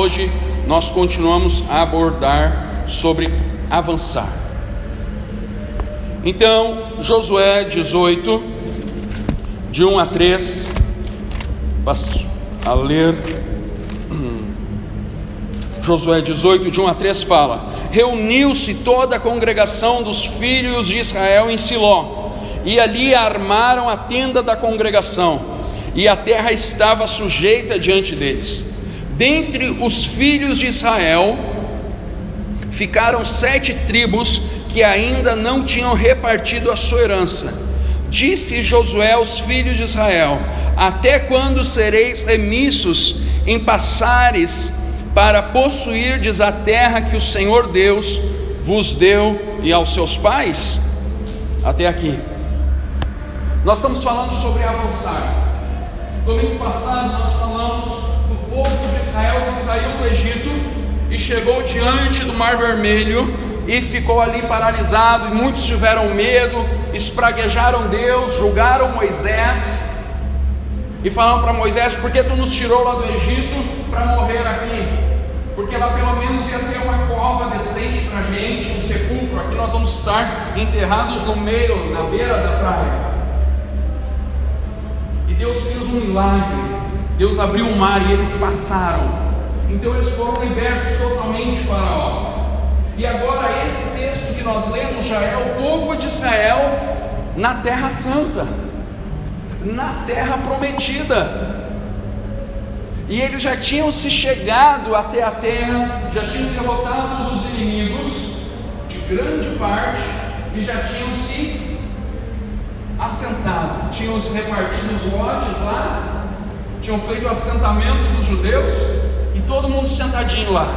hoje nós continuamos a abordar sobre avançar. Então, Josué 18, de 1 a 3, passo a ler. Josué 18, de 1 a 3 fala: reuniu-se toda a congregação dos filhos de Israel em Siló, e ali armaram a tenda da congregação, e a terra estava sujeita diante deles. Dentre os filhos de Israel ficaram 7 tribos que ainda não tinham repartido a sua herança. Disse Josué aos filhos de Israel: até quando sereis remissos em passares para possuirdes a terra que o Senhor Deus vos deu e aos seus pais? Até aqui nós estamos falando sobre avançar. Domingo passado nós falamos do povo de Israel que saiu do Egito e chegou diante do Mar Vermelho e ficou ali paralisado, e muitos tiveram medo, espraguejaram Deus, julgaram Moisés e falaram para Moisés: por que tu nos tirou lá do Egito para morrer aqui? Porque lá pelo menos ia ter uma cova decente para a gente, um sepulcro. Aqui nós vamos estar enterrados no meio, na beira da praia. E Deus fez um milagre, Deus abriu o mar e eles passaram. Então eles foram libertos totalmente de Faraó. E agora esse texto que nós lemos já é o povo de Israel na terra santa, na terra prometida. E eles já tinham se chegado até a terra, já tinham derrotado os inimigos de grande parte, e já tinham se assentado, tinham se repartido os lotes lá, tinham feito o assentamento dos judeus, e todo mundo sentadinho lá,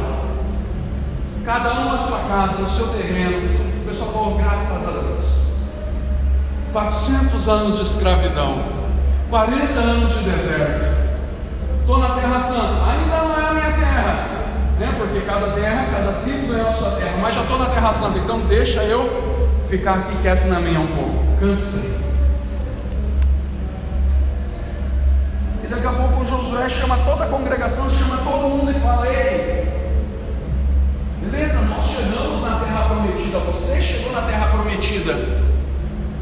cada um na sua casa, no seu terreno. O pessoal falou: graças a Deus, 400 anos de escravidão, 40 anos de deserto, estou na terra santa. Ainda não é a minha terra, né? Porque cada terra, cada tribo ganhou a sua terra, mas já estou na terra santa, então deixa eu ficar aqui quieto na minha um pouco, cansei. E daqui a pouco o Josué chama toda a congregação, chama todo mundo e fala: ei, beleza, nós chegamos na terra prometida, você chegou na terra prometida,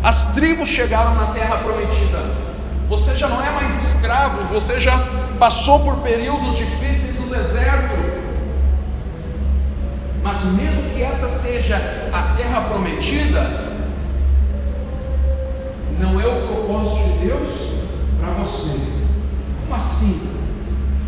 as tribos chegaram na terra prometida, você já não é mais escravo, você já passou por períodos difíceis no deserto, mas mesmo que essa seja a terra prometida, não é o propósito de Deus para você. Como assim?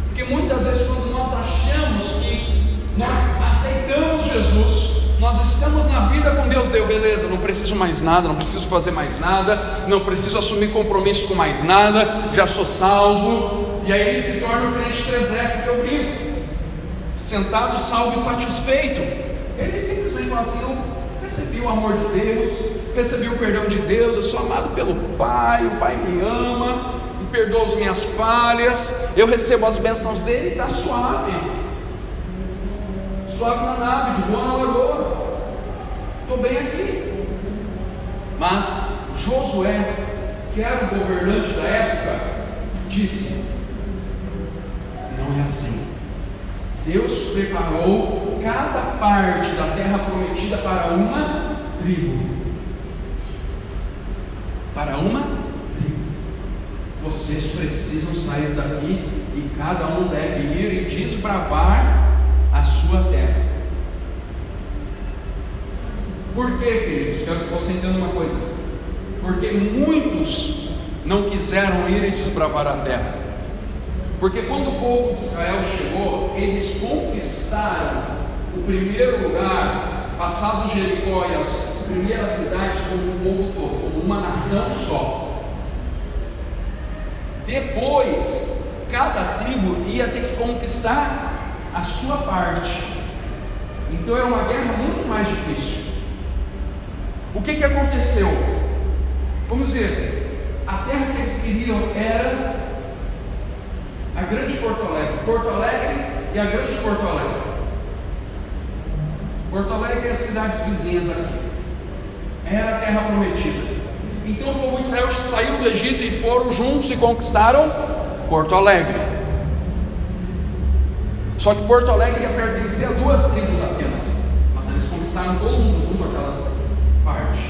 Porque muitas vezes quando nós achamos que nós aceitamos Jesus, nós estamos na vida com Deus, deu, beleza, não preciso mais nada, não preciso fazer mais nada, não preciso assumir compromisso com mais nada, já sou salvo. E aí ele se torna o crente 3S que eu brinco, sentado, salvo e satisfeito. Ele simplesmente fala assim: eu recebi o amor de Deus, recebi o perdão de Deus, eu sou amado pelo Pai, o Pai me ama, me perdoa as minhas falhas, eu recebo as bênçãos dele e está suave, suave na nave, de boa na lagoa, estou bem aqui. Mas Josué, que era o governante da época, disse: não é assim. Deus preparou cada parte da terra prometida para uma tribo. Para uma tribo. Vocês precisam sair daqui e cada um deve ir e desbravar a sua terra. Por quê, queridos? Quero que você entenda uma coisa. Porque muitos não quiseram ir e desbravar a terra. Porque quando o povo de Israel chegou, eles conquistaram o primeiro lugar, passado Jericó e as primeiras cidades, como o povo todo, como uma nação só. Depois, cada tribo ia ter que conquistar a sua parte. Então era uma guerra muito mais difícil. O que aconteceu? Vamos dizer, a terra que eles queriam era a Grande Porto Alegre, Porto Alegre e a Grande Porto Alegre. Porto Alegre e as cidades vizinhas aqui. Era a terra prometida. Então o povo de Israel saiu do Egito e foram juntos e conquistaram Porto Alegre. Só que Porto Alegre ia pertencer a 2 tribos apenas, mas eles conquistaram todo mundo junto àquela parte.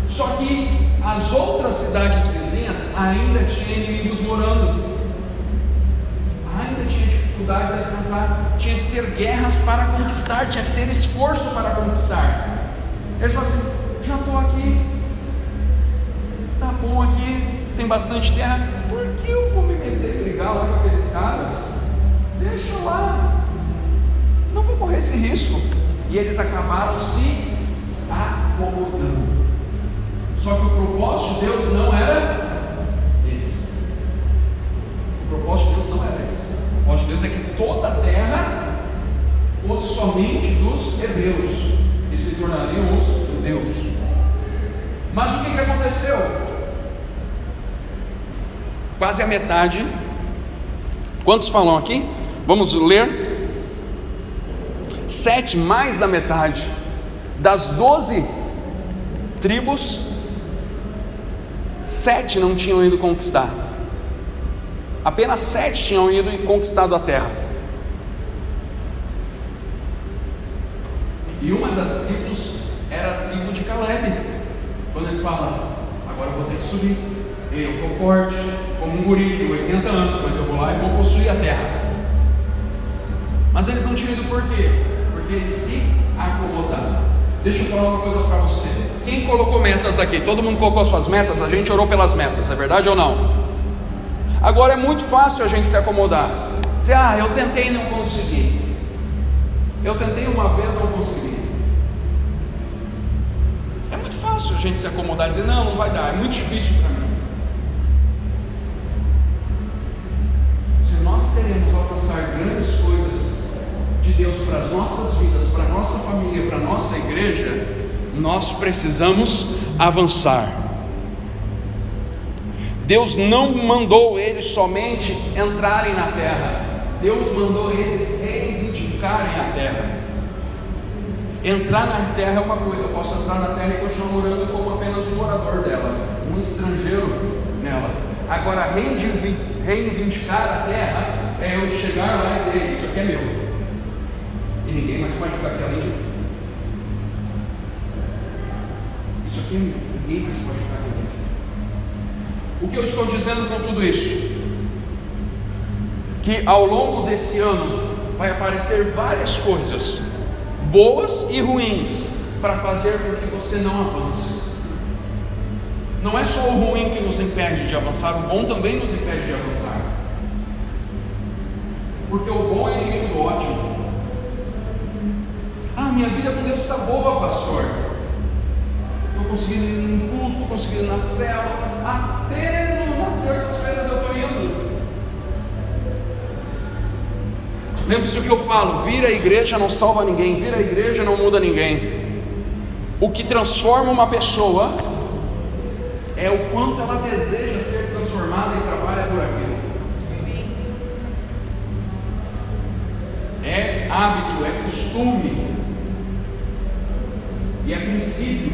Só que as outras cidades vizinhas ainda tinham inimigos morando, ainda tinha dificuldades a enfrentar, tinha que ter guerras para conquistar, tinha que ter esforço para conquistar. Eles falaram assim: já estou aqui, tá bom aqui, tem bastante terra, por que eu vou me meter e brigar lá com aqueles caras? Deixa lá, não vou correr esse risco. E eles acabaram se acomodando. Só que o propósito de Deus não era esse. O propósito de Deus não era esse. O propósito de Deus é que toda a terra fosse somente dos hebreus e se tornariam os judeus. Mas o que aconteceu? Quase a metade. Quantos falam aqui? Vamos ler. 7, mais da metade das 12 tribos, 7 não tinham ido conquistar. Apenas 7 tinham ido e conquistado a terra. E uma das tribos era a tribo de Caleb. Quando ele fala: agora eu vou ter que subir, eu estou forte, como um guri, tenho 80 anos, mas eu vou lá e vou possuir a terra. Mas eles não tinham ido por quê? Porque eles se acomodaram. Deixa eu falar uma coisa para você. Quem colocou metas aqui? Todo mundo colocou suas metas? A gente orou pelas metas, é verdade ou não? Agora é muito fácil a gente se acomodar. Dizer: eu tentei e não consegui. Eu tentei uma vez e não consegui. É muito fácil a gente se acomodar e dizer: não vai dar, é muito difícil para mim. Se nós queremos alcançar grandes coisas de Deus para as nossas vidas, para a nossa família, para a nossa igreja, nós precisamos avançar. Deus não mandou eles somente entrarem na terra, Deus mandou eles reivindicarem a terra. Entrar na terra é uma coisa, eu posso entrar na terra e continuar morando como apenas um morador dela, um estrangeiro nela. Agora, reivindicar a terra é eu chegar lá e dizer: isso aqui é meu, e ninguém mais pode ficar aqui além de mim. Isso aqui é meu, ninguém mais pode ficar aqui além de mim. O que eu estou dizendo com tudo isso? Que ao longo desse ano vai aparecer várias coisas, boas e ruins, para fazer com que você não avance. Não é só o ruim que nos impede de avançar, o bom também nos impede de avançar. Porque o bom é inimigo do ótimo. Minha vida com Deus está boa, pastor. Estou conseguindo ir no culto, estou conseguindo ir na célula, até nas terças-feiras eu estou indo. Lembre-se o que eu falo: vir à igreja não salva ninguém, vir à igreja não muda ninguém. O que transforma uma pessoa é o quanto ela deseja ser transformada e trabalha por aquilo. É hábito, é costume, e é princípio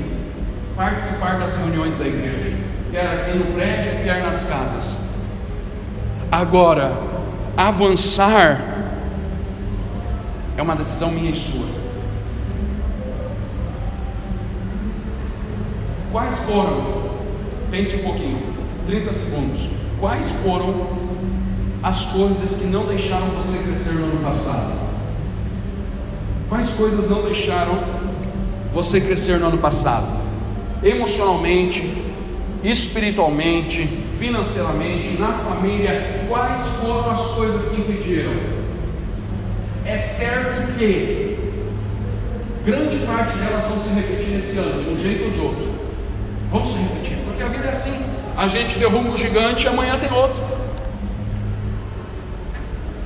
participar das reuniões da igreja, quer aqui no prédio, quer nas casas. Agora, avançar é uma decisão minha e sua. Quais foram, pense um pouquinho, 30 segundos, quais foram as coisas que não deixaram você crescer no ano passado? Quais coisas não deixaram você crescer no ano passado? Emocionalmente, espiritualmente, financeiramente, na família, quais foram as coisas que impediram? É certo que grande parte delas vão se repetir nesse ano, de um jeito ou de outro. Vão se repetir, porque a vida é assim. A gente derruba um gigante e amanhã tem outro.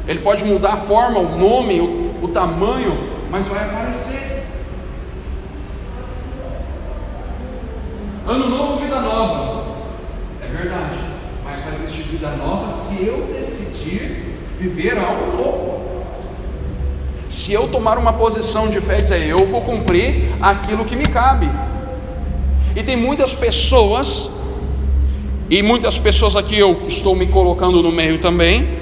Ele pode mudar a forma, o nome, o tamanho, mas vai aparecer. Ano novo, vida nova. É verdade, mas só existe vida nova se eu decidir viver algo novo. Se eu tomar uma posição de fé e dizer: eu vou cumprir aquilo que me cabe. E tem muitas pessoas, e muitas pessoas aqui eu estou me colocando no meio também,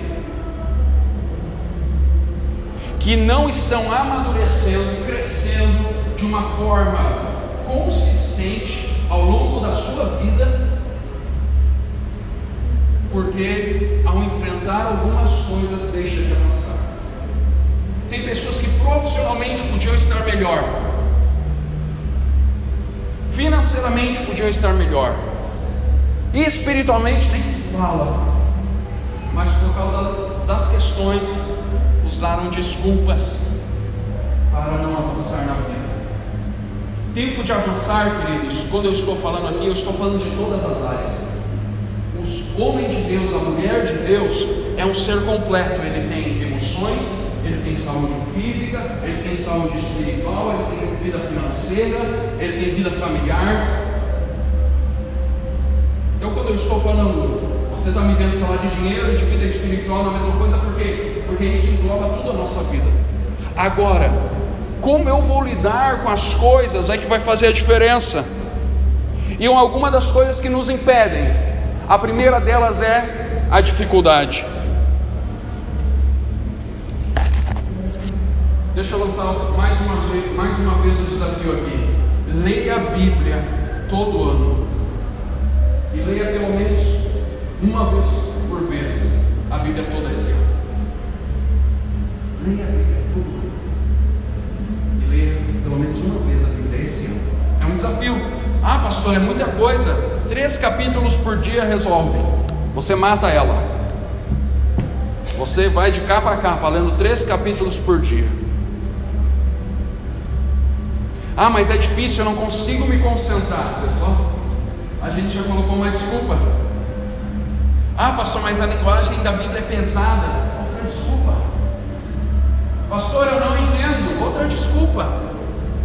que não estão amadurecendo, crescendo de uma forma consistente ao longo da sua vida, porque ao enfrentar algumas coisas deixa de avançar. Tem pessoas que profissionalmente podiam estar melhor, financeiramente podiam estar melhor, e espiritualmente nem se fala, mas por causa das questões usaram desculpas para não avançar na vida. Tempo de avançar, queridos, quando eu estou falando aqui, eu estou falando de todas as áreas. O homem de Deus, a mulher de Deus é um ser completo. Ele tem emoções, ele tem saúde física, ele tem saúde espiritual, ele tem vida financeira, ele tem vida familiar. Então quando eu estou falando, você está me vendo falar de dinheiro e de vida espiritual na mesma coisa, por quê? Porque isso engloba toda a nossa vida. Agora, como eu vou lidar com as coisas é que vai fazer a diferença. E alguma das coisas que nos impedem, a primeira delas é a dificuldade. Deixa eu lançar mais uma vez o desafio aqui. Leia a Bíblia todo ano, e leia pelo menos uma vez por vez a Bíblia toda esse ano. Leia a Bíblia todo ano, e leia pelo menos uma vez a Bíblia esse ano. É um desafio. Ah, pastor, é muita coisa. 3 capítulos por dia resolve. Você mata ela. Você vai de capa a capa lendo 3 capítulos por dia. Ah, mas é difícil, eu não consigo me concentrar. Pessoal, a gente já colocou uma desculpa. Ah, pastor, mas a linguagem da Bíblia é pesada. Outra desculpa. Pastor, eu não entendo. Outra desculpa.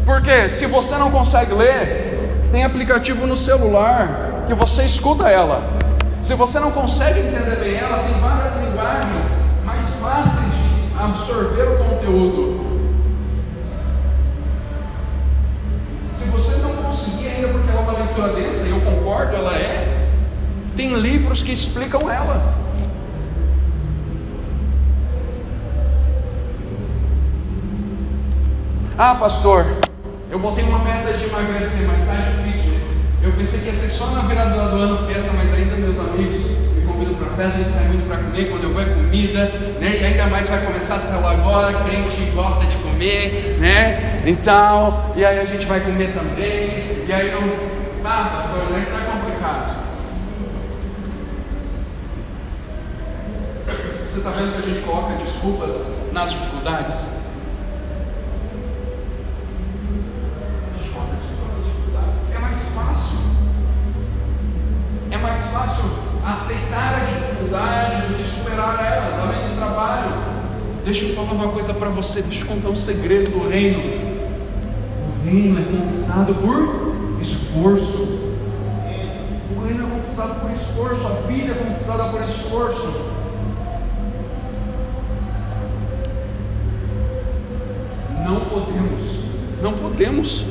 Porque se você não consegue ler, tem aplicativo no celular que você escuta ela. Se você não consegue entender bem ela, tem várias linguagens mais fáceis de absorver o conteúdo. Se você não conseguir ainda, porque ela é uma leitura densa, e eu concordo, ela é, tem livros que explicam ela. Ah, pastor, eu botei uma meta de emagrecer, mas está difícil. Eu pensei que ia ser só na virada do ano festa, mas ainda meus amigos me convidam para festa, a gente sai muito para comer, quando eu vou é comida, né? E ainda mais vai começar a celular agora, crente gosta de comer, né? Então, e aí a gente vai comer também, e aí não... Ah, pastor, né? Tá complicado. Você está vendo que a gente coloca desculpas nas dificuldades? É mais fácil aceitar a dificuldade do que superar ela, dá menos trabalho. Deixa eu falar uma coisa para você, deixa eu contar um segredo do reino. O reino é conquistado por esforço. O reino é conquistado por esforço, a vida é conquistada por esforço. Não podemos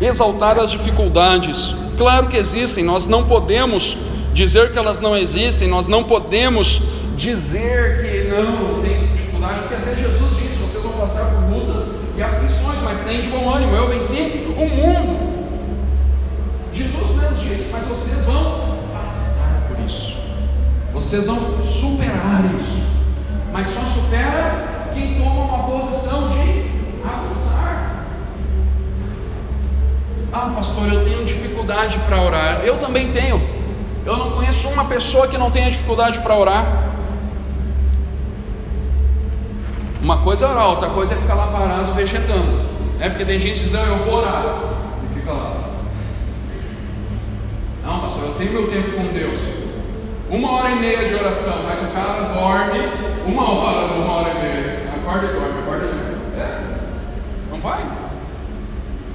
exaltar as dificuldades. Claro que existem, nós não podemos dizer que elas não existem, nós não podemos dizer que não tem dificuldade, porque até Jesus disse: vocês vão passar por lutas e aflições, mas tenham de bom ânimo, eu venci o mundo. Jesus mesmo disse: mas vocês vão passar por isso, vocês vão superar isso, mas só supera quem toma uma posição de avançar. Ah, pastor, eu tenho dificuldade para orar. Eu também tenho. Eu não conheço uma pessoa que não tenha dificuldade para orar. Uma coisa é orar, outra coisa é ficar lá parado vegetando, né? Porque tem gente que diz: eu vou orar, e fica lá. Não, pastor, eu tenho meu tempo com Deus, 1h30 de oração, mas o cara dorme 1h30. Acorda e dorme, acorda e dorme. Não vai?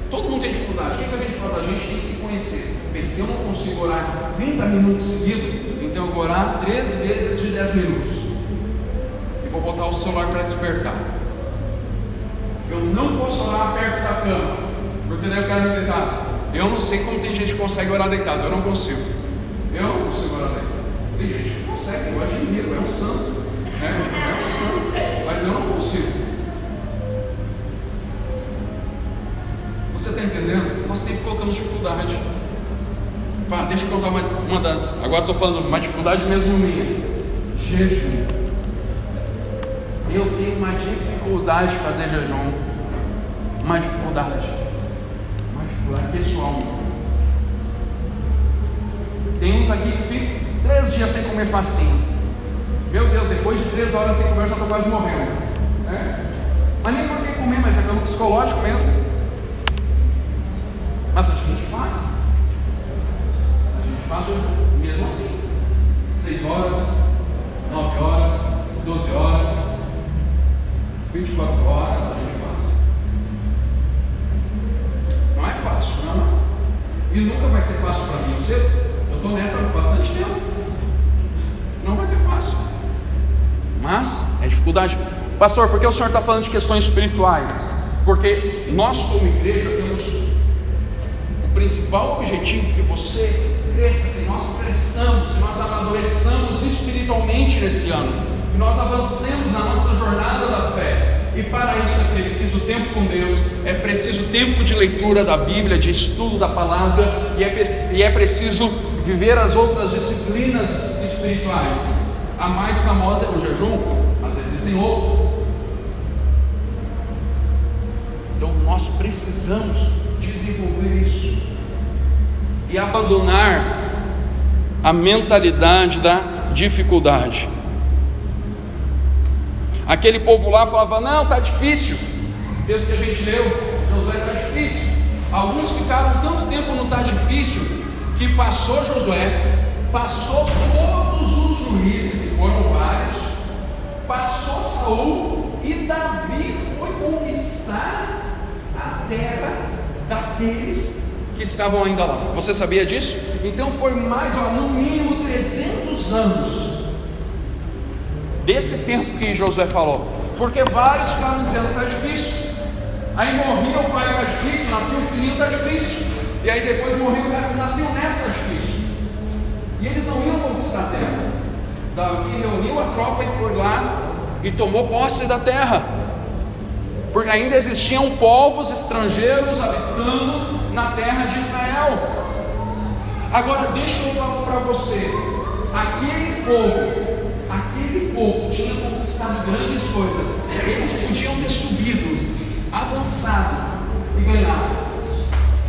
Todo mundo tem dificuldade. O que a gente faz? A gente tem que se conhecer. Bem, se eu não consigo orar 30 minutos seguidos, então eu vou orar 3 vezes de 10 minutos. E vou botar o celular para despertar. Eu não posso orar perto da cama, porque daí eu quero me deitar. Eu não sei como tem gente que consegue orar deitado. Eu não consigo. Eu não consigo orar deitado. Tem gente que consegue, eu admiro, é um santo. É um santo. Mas eu não consigo. está entendendo? Nós sempre colocamos dificuldade. Fala, deixa eu contar uma das. Agora estou falando uma dificuldade mesmo minha. Jejum. Eu tenho uma dificuldade de fazer jejum. Uma dificuldade pessoal. Tem uns aqui que ficam 3 dias sem comer facinho. Meu Deus, depois de 3 horas sem comer eu já estou quase morrendo, né? Mas nem por que comer, mas é pelo psicológico mesmo. Mas a gente faz mesmo assim. 6 horas, 9 horas, 12 horas, 24 horas a gente faz. Não é fácil, não. E nunca vai ser fácil para mim. Eu estou nessa há bastante tempo. Não vai ser fácil. Mas é dificuldade. Pastor, por que o senhor está falando de questões espirituais? Porque nós como igreja temos o principal objetivo que você cresça, que nós cresçamos, que nós amadureçamos espiritualmente nesse ano, que nós avancemos na nossa jornada da fé. E para isso é preciso tempo com Deus, é preciso tempo de leitura da Bíblia, de estudo da palavra, e é preciso viver as outras disciplinas espirituais. A mais famosa é o jejum, mas existem outras. Então nós precisamos desenvolver isso e abandonar a mentalidade da dificuldade. Aquele povo lá falava: não, está difícil. O texto que a gente leu, Josué, está difícil. Alguns ficaram tanto tempo no está difícil que passou Josué, passou todos os juízes, e foram vários, passou Saul, e Davi foi conquistar a terra daqueles que estavam ainda lá. Você sabia disso? Então foi mais, no mínimo 300 anos desse tempo que Josué falou, porque vários ficaram dizendo: está difícil. Aí morria o pai, está difícil, nascia o filhinho, está difícil, e aí depois morreu, nascia o neto, está difícil, e eles não iam conquistar a terra. Davi reuniu a tropa e foi lá e tomou posse da terra, porque ainda existiam povos estrangeiros habitando na terra de Israel. Agora deixa eu falar para você, aquele povo tinha conquistado grandes coisas, eles podiam ter subido, avançado e ganhado,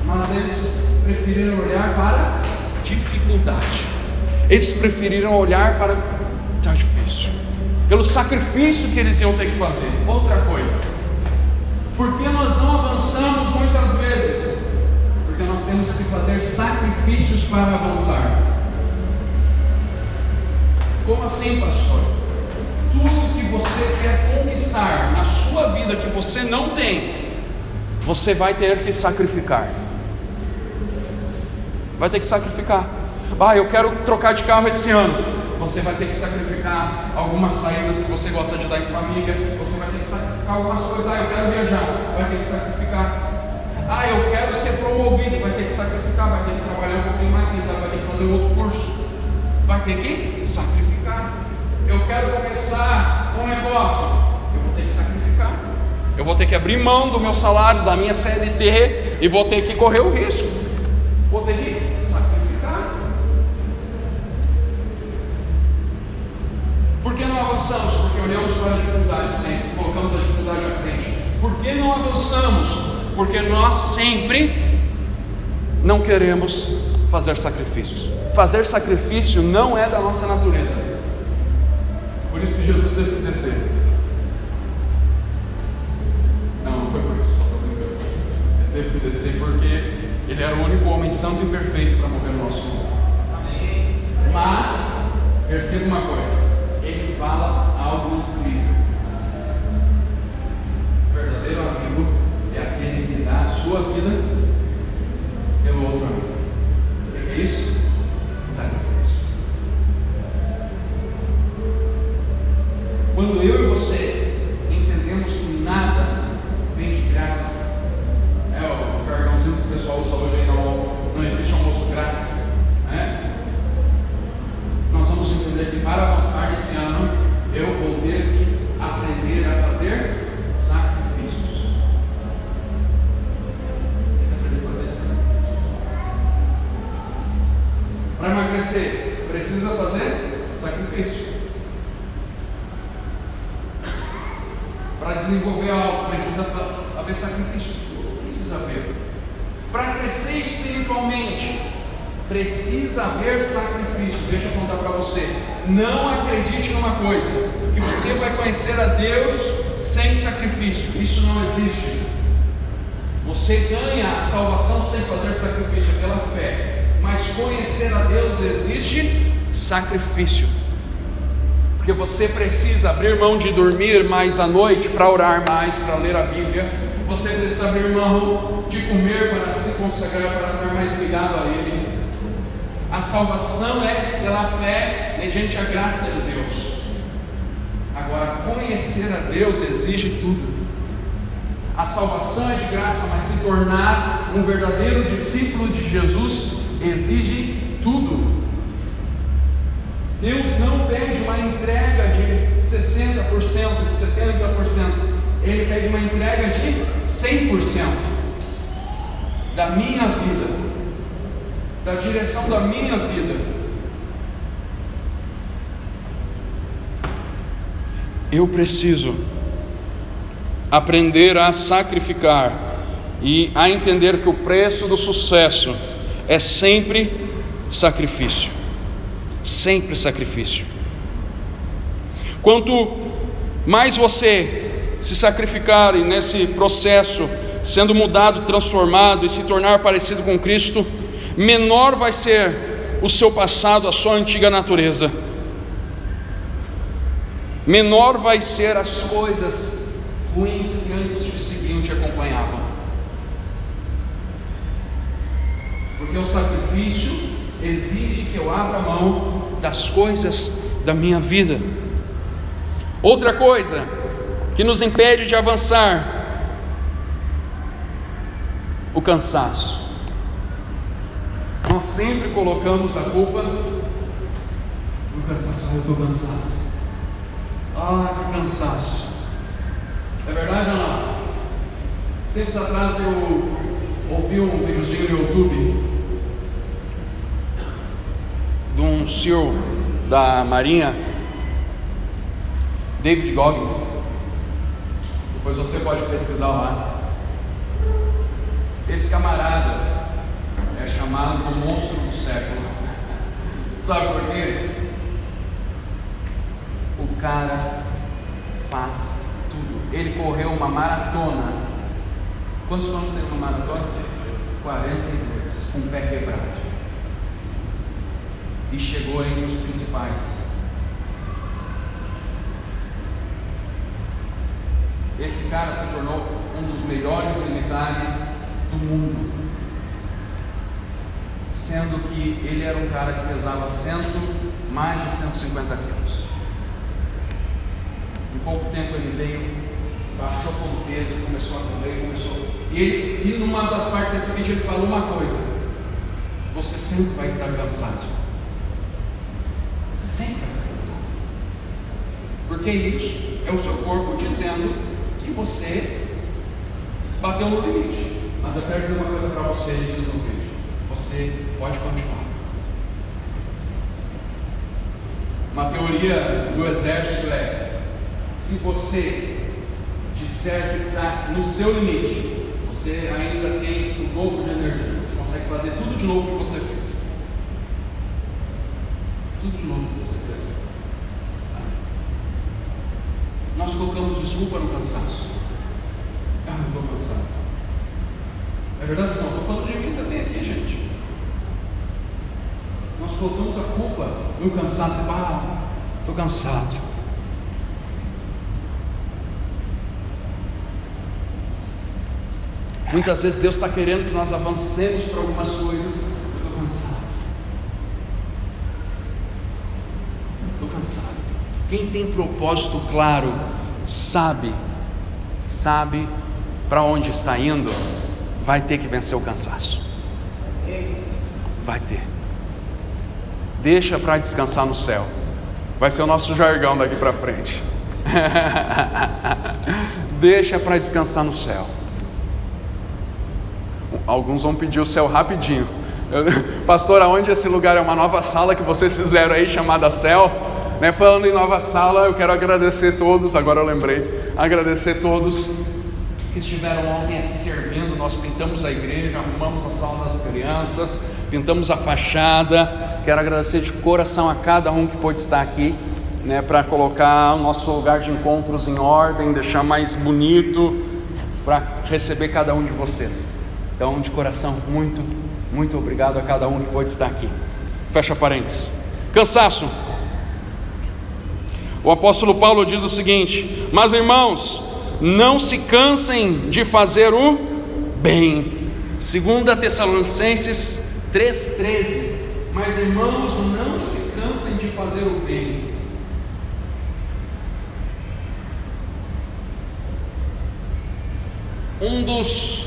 mas eles preferiram olhar para a dificuldade, eles preferiram olhar para está difícil, pelo sacrifício que eles iam ter que fazer. Outra coisa, por que nós não avançamos muitas vezes? Porque nós temos que fazer sacrifícios para avançar. Como assim, pastor? Tudo que você quer conquistar na sua vida que você não tem, você vai ter que sacrificar. Vai ter que sacrificar. Eu quero trocar de carro esse ano. Você vai ter que sacrificar algumas saídas que você gosta de dar em família. Você vai ter que sacrificar algumas coisas. Eu quero viajar. Vai ter que sacrificar. Eu quero ser promovido. Vai ter que sacrificar. Vai ter que trabalhar um pouquinho mais. Vai ter que fazer um outro curso. Vai ter que sacrificar. Eu quero começar um negócio. Eu vou ter que sacrificar. Eu vou ter que abrir mão do meu salário, da minha CLT, e vou ter que correr o risco. Vou ter que sacrificar. Por que não avançamos? Porque olhamos para a dificuldade sempre, colocamos a dificuldade à frente. Por que não avançamos? Porque nós sempre não queremos fazer sacrifícios. Fazer sacrifício não é da nossa natureza. Por isso que Jesus teve que descer. Não foi por isso, só estou brincando. Ele teve que descer porque ele era o único homem santo e perfeito para morrer no nosso lugar. Mas, perceba uma coisa, ele fala algo incrível. O verdadeiro amigo é aquele que dá a sua vida pelo outro amigo. O que é isso? Sacrifício. Quando eu e você entendemos que nada vem de graça, o jargãozinho que o pessoal usa hoje aí, não existe almoço grátis, né? Nós vamos entender que para avançar esse ano, eu Para desenvolver algo precisa haver sacrifício. Precisa haver. Para crescer espiritualmente precisa haver sacrifício. Deixa eu contar para você. Não acredite numa coisa, que você vai conhecer a Deus sem sacrifício. Isso não existe. Você ganha a salvação sem fazer sacrifício, pela fé. Mas conhecer a Deus existe sacrifício. Porque você precisa abrir mão de dormir mais à noite para orar mais, para ler a Bíblia. Você precisa abrir mão de comer para se consagrar, para estar mais ligado a Ele. A salvação é pela fé, mediante a graça de Deus. Agora, conhecer a Deus exige tudo. A salvação é de graça, mas se tornar um verdadeiro discípulo de Jesus exige tudo. Deus não pede uma entrega de 60%, de 70%. Ele pede uma entrega de 100% da minha vida, da direção da minha vida. Eu preciso aprender a sacrificar e a entender que o preço do sucesso é sempre sacrifício. Sempre sacrifício. Quanto mais você se sacrificar e nesse processo sendo mudado, transformado e se tornar parecido com Cristo, menor vai ser o seu passado, a sua antiga natureza. Menor vai ser as coisas ruins que antes te seguiam, te acompanhavam. Porque o sacrifício exige que eu abra mão das coisas da minha vida. Outra coisa que nos impede de avançar: o cansaço. Nós sempre colocamos a culpa no cansaço. Eu estou cansado. Que cansaço. É verdade ou não? Tempos atrás eu ouvi um videozinho no YouTube de um CEO da Marinha, David Goggins. Depois você pode pesquisar lá. Esse camarada é chamado o monstro do século. Sabe por quê? O cara faz tudo. Ele correu uma maratona. Quantos anos teve uma maratona? 42, com o pé quebrado. E chegou entre os principais. Esse cara se tornou um dos melhores militares do mundo, sendo que ele era um cara que pesava mais de 150 quilos. Em pouco tempo ele veio, baixou todo o peso, começou a correr, E numa das partes desse vídeo ele falou uma coisa: você sempre vai estar cansado. Sempre vai estar cansado. Porque isso é o seu corpo dizendo que você bateu no limite. Mas eu quero dizer uma coisa para você, ele diz no vídeo: você pode continuar. Uma teoria do exército é: se você disser que está no seu limite, você ainda tem o dobro de energia. Você consegue fazer tudo de novo que você fez. Tudo de novo que você fez. Nós colocamos desculpa no cansaço. Eu estou cansado. É verdade? Não, estou falando de mim também aqui, gente. Nós colocamos a culpa no cansaço. Estou cansado. Muitas vezes Deus está querendo que nós avancemos para algumas coisas. Eu estou cansado. Estou cansado. Quem tem propósito claro sabe para onde está indo, vai ter que vencer o cansaço. Vai ter. Deixa para descansar no céu. Vai ser o nosso jargão daqui para frente. Deixa para descansar no céu. Alguns vão pedir o céu rapidinho. Pastor, aonde esse lugar? É uma nova sala que vocês fizeram aí chamada céu? Falando em nova sala, eu quero agradecer todos, agora eu lembrei, agradecer todos que estiveram ontem aqui servindo. Nós pintamos a igreja, arrumamos a sala das crianças, pintamos a fachada. Quero agradecer de coração a cada um que pôde estar aqui, para colocar o nosso lugar de encontros em ordem, deixar mais bonito, para receber cada um de vocês. Então, de coração, muito, muito obrigado a cada um que pôde estar aqui. Fecha parênteses. Cansaço. O apóstolo Paulo diz o seguinte: mas irmãos, não se cansem de fazer o bem. 2 Tessalonicenses 3,13. Mas irmãos, não se cansem de fazer o bem. Um dos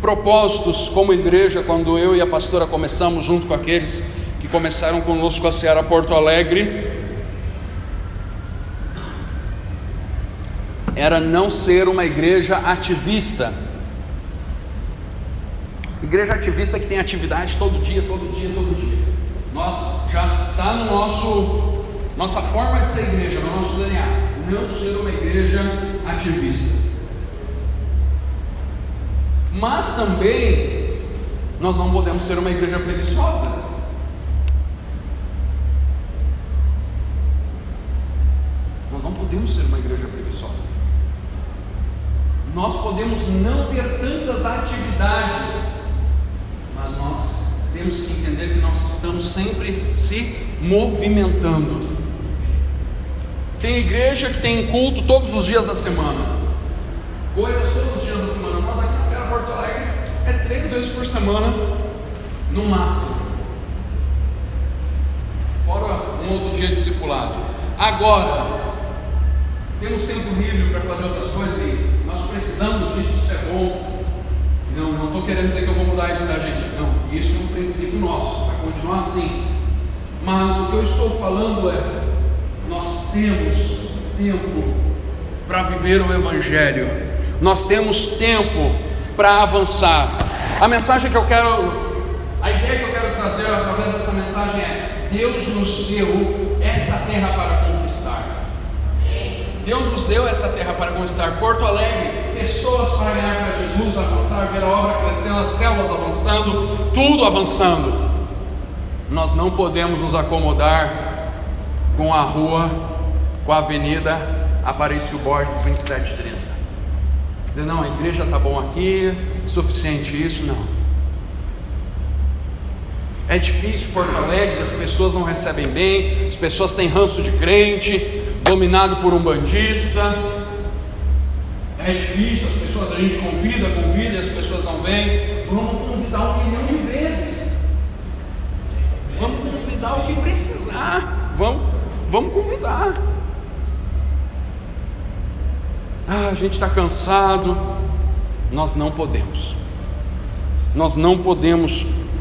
propósitos como igreja, quando eu e a pastora começamos, junto com aqueles que começaram conosco a Seara Porto Alegre, era não ser uma igreja ativista. Igreja ativista que tem atividade todo dia. Nós já está no nossa forma de ser igreja, no nosso DNA, não ser uma igreja ativista. Mas também nós não podemos ser uma igreja preguiçosa. Nós não podemos ser uma igreja preguiçosa. Nós podemos não ter tantas atividades, mas nós temos que entender que nós estamos sempre se movimentando. Tem igreja que tem culto todos os dias da semana, coisas todos os dias da semana. Nós aqui na Seara Porto Alegre é 3 vezes por semana no máximo, fora um outro dia discipulado. Agora temos tempo livre para fazer outras coisas e nós precisamos disso. Isso é bom. Não estou querendo dizer que eu vou mudar isso, tá, gente? Não, isso é um princípio nosso, vai continuar assim. Mas o que eu estou falando é: nós temos tempo para viver o Evangelho, nós temos tempo para avançar. A mensagem que eu quero, a ideia que eu quero trazer através dessa mensagem é: Deus nos deu essa terra para conquistar. Deus nos deu essa terra para conquistar. Porto Alegre, pessoas para ganhar para Jesus, avançar, ver a obra crescendo, as células avançando, tudo avançando. Nós não podemos nos acomodar com a rua, com a avenida Aparício Borges 2730. Dizer, não, a igreja está bom aqui, suficiente isso, não. É difícil Porto Alegre, as pessoas não recebem bem, as pessoas têm ranço de crente, dominado por um bandista. É difícil, as pessoas, a gente convida e as pessoas não vêm. Vamos convidar 1 milhão de vezes, vamos convidar o que precisar, vamos convidar. A gente está cansado. Nós não podemos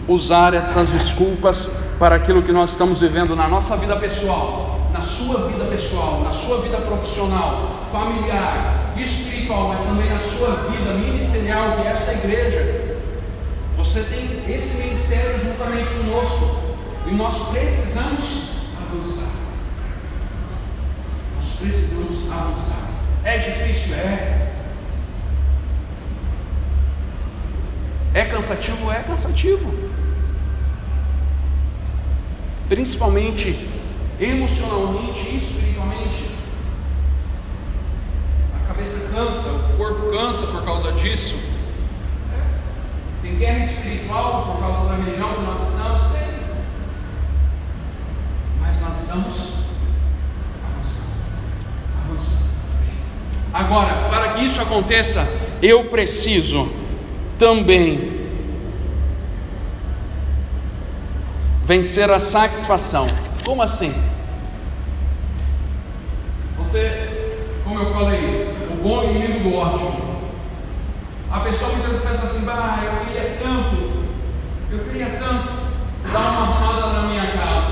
usar essas desculpas para aquilo que nós estamos vivendo na nossa vida pessoal, na sua vida pessoal, na sua vida profissional, familiar, espiritual, mas também na sua vida ministerial, que é essa igreja. Você tem esse ministério juntamente conosco e nós precisamos avançar. Nós precisamos avançar. É difícil? É cansativo? É cansativo, principalmente emocionalmente e espiritualmente. A cabeça cansa, o corpo cansa por causa disso. Tem guerra espiritual por causa da região que nós estamos, mas nós estamos avançando. Agora, para que isso aconteça, eu preciso também vencer a satisfação. Como assim? Você, como eu falei, o bom inimigo do ótimo. A pessoa muitas vezes pensa assim: eu queria tanto dar uma arrumada na minha casa.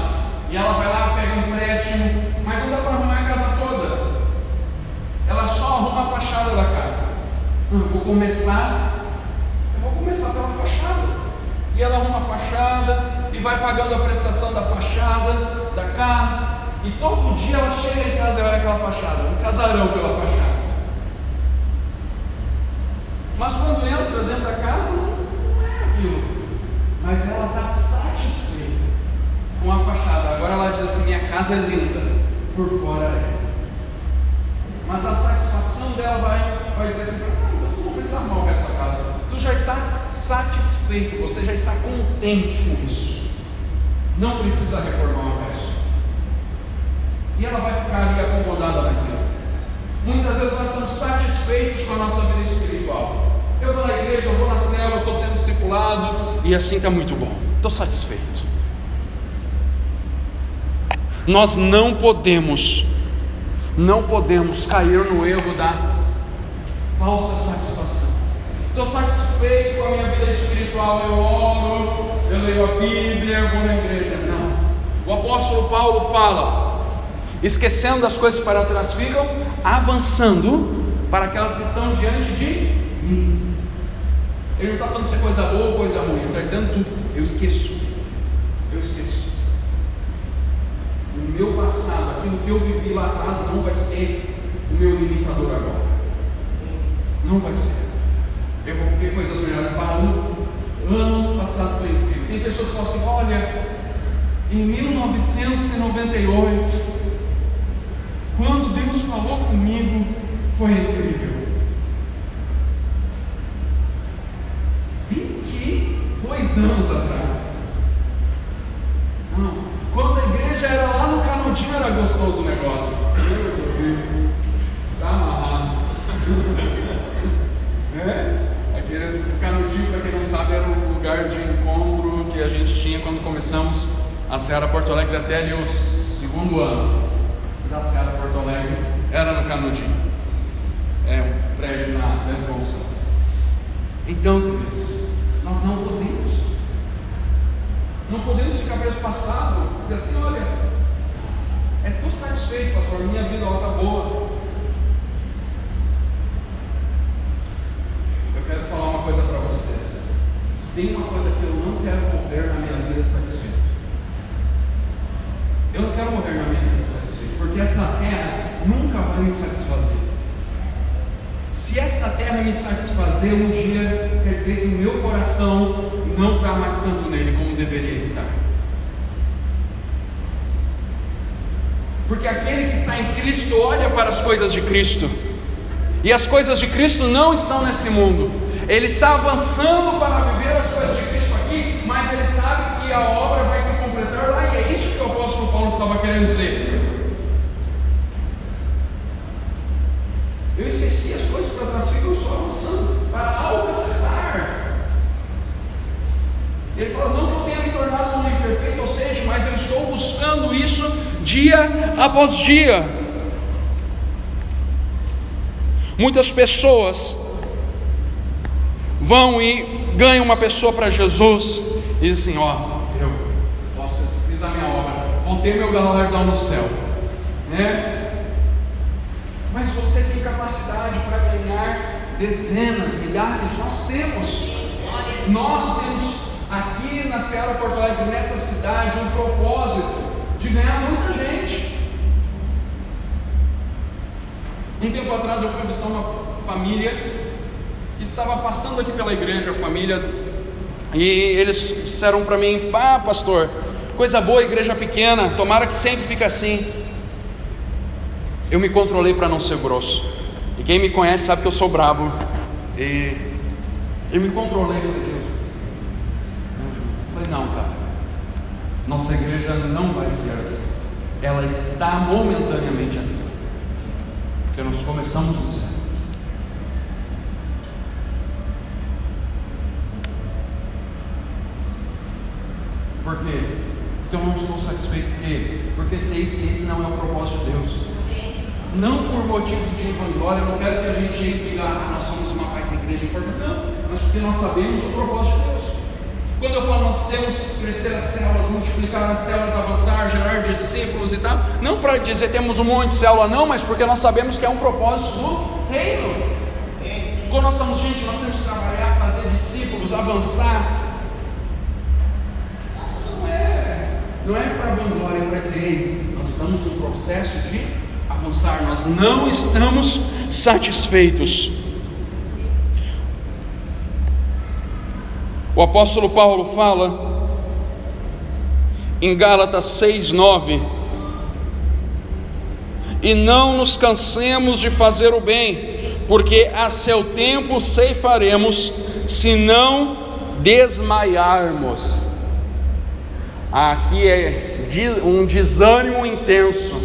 E ela vai lá, pega um empréstimo, mas não dá para arrumar a casa toda. Ela só arruma a fachada da casa. Eu vou começar pela fachada. E ela arruma a fachada e vai pagando a prestação da fachada da casa, e todo dia ela chega em casa e olha aquela fachada, um casarão pela fachada. Mas quando entra dentro da casa, não é aquilo. Mas ela está satisfeita com a fachada. Agora ela diz assim: minha casa é linda, por fora é. Mas a satisfação dela vai dizer assim: então tu não precisa mal com essa casa. Tu já está satisfeito, você já está contente com isso. Não precisa reformar o resto. E ela vai ficar ali acomodada naquilo. Muitas vezes nós estamos satisfeitos com a nossa vida espiritual. Eu vou na igreja, eu vou na célula, eu estou sendo discipulado, e assim está muito bom, estou satisfeito. Nós não podemos cair no erro da falsa satisfação. Estou satisfeito com a minha vida espiritual, eu oro, eu leio a Bíblia, eu vou na igreja. Não. O apóstolo Paulo fala: esquecendo das coisas para trás, ficam avançando para aquelas que estão diante de mim. Ele não está falando se é coisa boa ou coisa ruim, ele está dizendo tudo. Eu esqueço. O meu passado, aquilo que eu vivi lá atrás, não vai ser o meu limitador agora. Não vai ser. Eu vou ver coisas melhores. Ano passado foi incrível. Tem pessoas que falam assim: olha, em 1998, quando Deus falou comigo, foi incrível. 22 anos atrás. Não, quando a igreja era lá no Canudinho, era gostoso o negócio. Está amarrado. Aqueles Canudinho, para quem não sabe, era o lugar de encontro que a gente tinha quando começamos a Seara Porto Alegre até ali o 2º ano da Seara Porto Alegre, era no Canudinho. É um prédio dentro de Gonçalves. Então, queridos, nós não podemos ficar presos no passado, dizer assim: olha, estou satisfeito, pastor, minha vida está boa. Eu quero falar uma coisa para vocês: se tem uma coisa que eu não quero morrer na minha vida satisfeito, eu não quero morrer na minha vida satisfeito, porque essa terra nunca vai me satisfazer. Se essa terra me satisfazer um dia, quer dizer que o meu coração não está mais tanto nele como deveria estar. Porque aquele que está em Cristo olha para as coisas de Cristo, e as coisas de Cristo não estão nesse mundo. Ele está avançando para viver as coisas de Cristo aqui, mas ele sabe que a obra vai se completar lá, e é isso que o apóstolo Paulo estava querendo dizer. Eu esqueci as coisas para trás, ficam só avançando para alcançar. Ele falou: não que eu tenha me tornado um homem perfeito, ou seja, mas eu estou buscando isso dia após dia. Muitas pessoas vão e ganham uma pessoa para Jesus e dizem assim: eu fiz a minha obra, vou ter meu galardão no céu, né? Mas você tem capacidade para ganhar dezenas, milhares. Nós temos aqui na Seara Porto Alegre, nessa cidade, um propósito de ganhar muita gente. Um tempo atrás eu fui visitar uma família que estava passando aqui pela igreja, e eles disseram para mim: pastor, coisa boa, igreja pequena, tomara que sempre fique assim. Eu me controlei para não ser grosso, e quem me conhece sabe que eu sou brabo, e eu me controlei. Falei: não, cara, nossa igreja não vai ser assim, ela está momentaneamente assim, porque nós começamos do céu. Por quê? Porque eu não estou satisfeito. Porque sei que esse não é o propósito de Deus. Não por motivo de vanglória, eu não quero que a gente chegue e diga: nós somos uma parte da igreja importante. Não, mas porque nós sabemos o propósito de Deus. Quando eu falo nós temos que crescer as células, multiplicar as células, avançar, gerar discípulos e tal, não para dizer temos um monte de célula, não, mas porque nós sabemos que é um propósito do reino. Quando nós somos gente, nós temos que trabalhar, fazer discípulos, avançar. não é para vanglória, para dizer, nós estamos no processo de avançar, nós não estamos satisfeitos. O apóstolo Paulo fala em Gálatas 6:9: e não nos cansemos de fazer o bem, porque a seu tempo ceifaremos, se não desmaiarmos. Aqui é um desânimo intenso.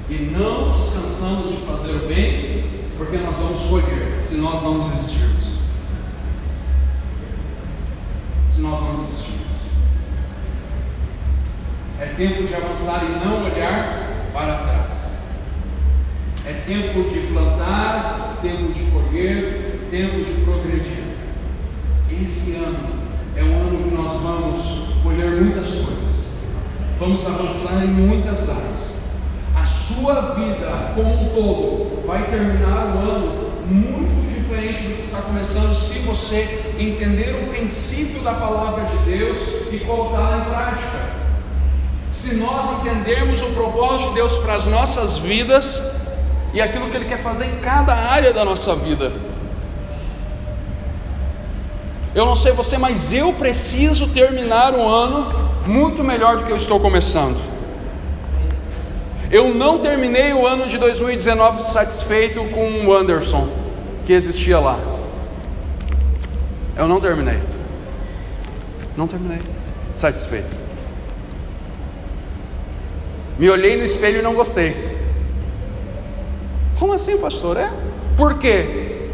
E não nos cansamos de fazer o bem, porque nós vamos colher, se nós não desistirmos. Se nós não desistirmos. É tempo de avançar e não olhar para trás. É tempo de plantar, tempo de colher, tempo de progredir. Esse ano é um ano que nós vamos colher muitas coisas. Vamos avançar em muitas áreas. A sua vida como um todo vai terminar o ano muito diferente do que está começando, se você entender o princípio da palavra de Deus e colocá-la em prática. Se nós entendermos o propósito de Deus para as nossas vidas e aquilo que Ele quer fazer em cada área da nossa vida. Eu não sei você, mas eu preciso terminar um ano muito melhor do que eu estou começando. Eu não terminei o ano de 2019 satisfeito com o Anderson que existia lá. Eu não terminei satisfeito. Me olhei no espelho e não gostei. Como assim, pastor? Por quê?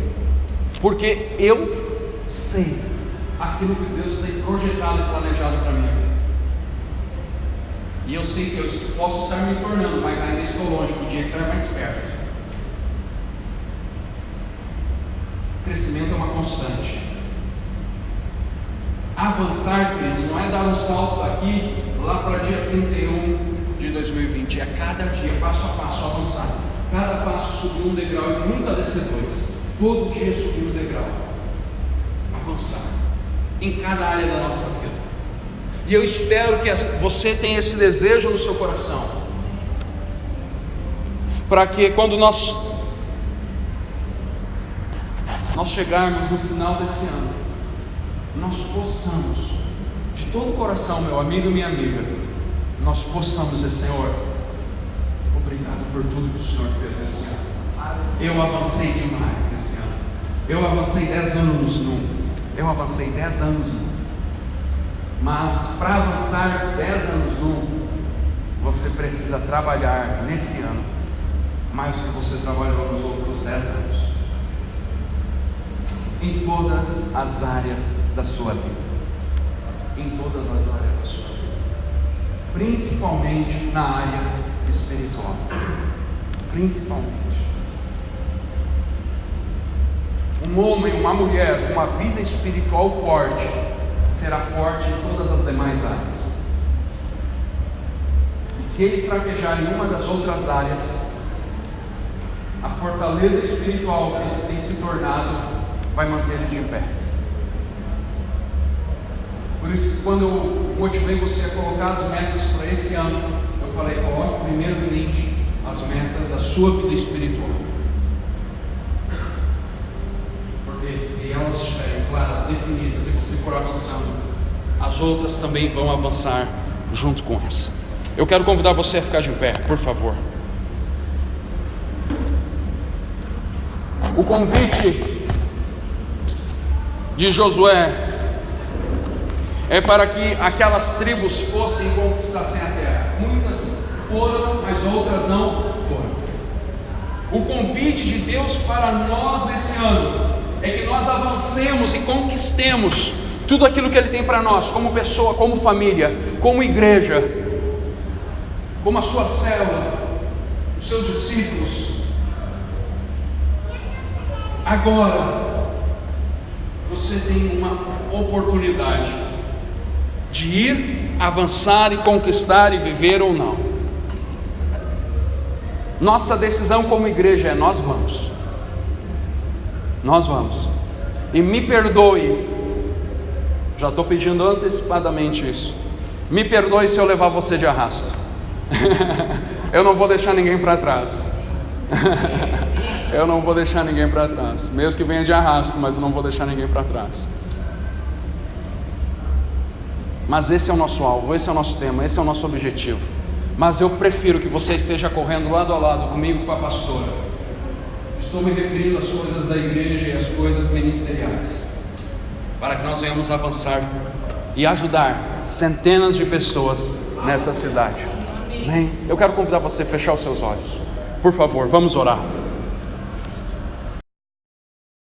Porque eu sei aquilo que Deus tem projetado e planejado para a minha vida. E eu sei que eu posso estar me tornando, mas ainda estou longe, podia estar mais perto. O crescimento é uma constante. Avançar, queridos, não é dar um salto daqui lá para dia 31 de 2020, é cada dia, passo a passo, avançar. Cada passo subir um degrau e nunca descer dois. Todo dia subir um degrau. Avançar em cada área da nossa vida. E eu espero que você tenha esse desejo no seu coração, para que quando nós chegarmos no final desse ano, nós possamos, de todo o coração, meu amigo e minha amiga, nós possamos dizer: Senhor, obrigado por tudo que o Senhor fez esse ano. Eu avancei demais esse ano. Eu avancei 10 anos eu avancei 10 anos mas para avançar 10 anos você precisa trabalhar nesse ano mais do que você trabalhou nos outros 10 anos, em todas as áreas da sua vida, em todas as áreas da sua vida, principalmente na área espiritual, principalmente. Um homem, uma mulher com uma vida espiritual forte será forte em todas as demais áreas. E se ele fraquejar em uma das outras áreas, a fortaleza espiritual que eles têm se tornado vai manter ele de pé. Por isso que quando eu motivei você a colocar as metas para esse ano, eu falei: coloque primeiramente as metas da sua vida espiritual. Porque se elas estiverem claras, definidas, e você for avançando, as outras também vão avançar junto com essa. Eu quero convidar você a ficar de pé, por favor. O convite de Josué é para que aquelas tribos fossem e conquistassem a terra. Muitas foram, mas outras não foram. O convite de Deus para nós nesse ano é que nós avancemos e conquistemos tudo aquilo que Ele tem para nós, como pessoa, como família, como igreja, como a sua célula, os seus discípulos. Agora você tem uma oportunidade de ir, avançar e conquistar e viver ou não. Nossa decisão como igreja é: nós vamos. E me perdoe Já estou pedindo antecipadamente isso. Me perdoe se eu levar você de arrasto. Eu não vou deixar ninguém para trás. Eu não vou deixar ninguém para trás. Mesmo que venha de arrasto, mas eu não vou deixar ninguém para trás. Mas esse é o nosso alvo, esse é o nosso tema, esse é o nosso objetivo. Mas eu prefiro que você esteja correndo lado a lado comigo, com a pastora. Estou me referindo às coisas da igreja e às coisas ministeriais, para que nós venhamos avançar e ajudar centenas de pessoas nessa cidade. Amém? Eu quero convidar você a fechar os seus olhos. Por favor, vamos orar.